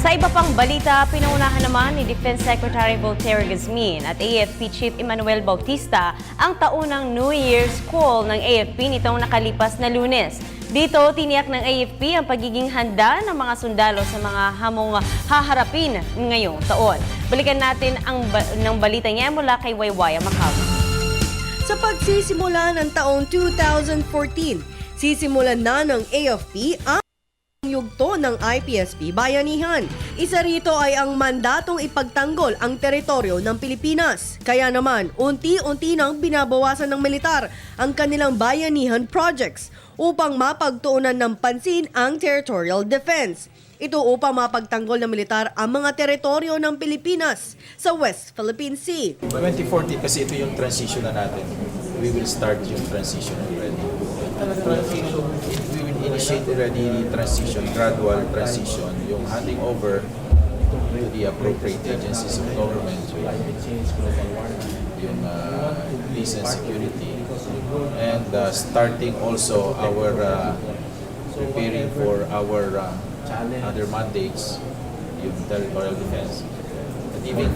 Sa iba pang balita, pinaunahan naman ni Defense Secretary Voltaire Guzmin at AFP Chief Emmanuel Bautista ang taunang New Year's call ng AFP nitong nakalipas na Lunes. Dito, tiniyak ng AFP ang pagiging handa ng mga sundalo sa mga hamong haharapin ngayong taon. Balikan natin ang ng balita niya mula kay Waywaya Macau. Sa pagsisimula ng taong 2014, sisimulan na ng AFP ang yugto ng IPSP Bayanihan. Isa rito ay ang mandatong ipagtanggol ang teritoryo ng Pilipinas. Kaya naman, unti-unti nang binabawasan ng militar ang kanilang bayanihan projects upang mapagtuunan ng pansin ang territorial defense. Ito upang mapagtanggol ng militar ang mga teritoryo ng Pilipinas sa West Philippine Sea. 2040 kasi ito yung transition na natin. We will start yung transition already. We will initiate already transition, gradual transition, yung handing over to the appropriate agencies of government, yung peace and security, and starting also our preparing for our other mandates, yung territorial defense, and even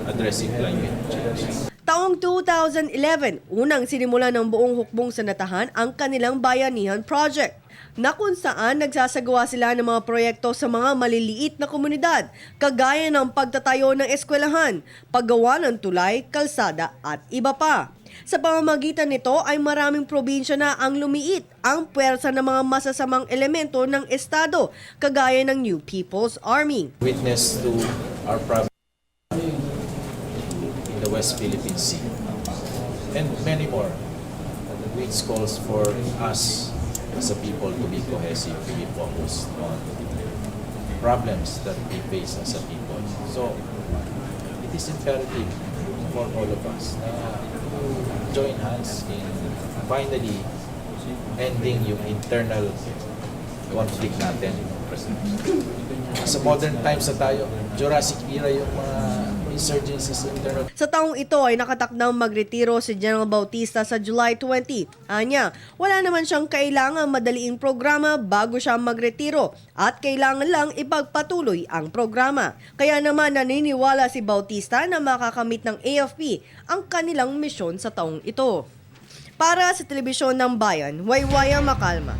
addressing climate change. Taong 2011, unang sinimula ng buong hukbong sanatahan ang kanilang Bayanihan Project, na kung saan nagsasagawa sila ng mga proyekto sa mga maliliit na komunidad, kagaya ng pagtatayo ng eskwelahan, paggawa ng tulay, kalsada at iba pa. Sa pamamagitan nito ay maraming probinsya na ang lumiit ang puwersa ng mga masasamang elemento ng Estado, kagaya ng New People's Army. Witness to our province in the West Philippine Sea and many more, which calls for us as a people to be cohesive, to be focused on problems that we face as a people. So it is imperative for all of us na join hands in finally ending yung internal conflict natin. Sa modern times na tayo, Jurassic era yung mga insurgencies internal. Sa taong ito ay nakatakdang magretiro si General Bautista sa July 20. Anya, wala naman siyang kailangang madaliing programa bago siya magretiro at kailangan lang ipagpatuloy ang programa. Kaya naman naniniwala si Bautista na makakamit ng AFP ang kanilang misyon sa taong ito. Para sa Telebisyon ng Bayan, Waywaya Macalma.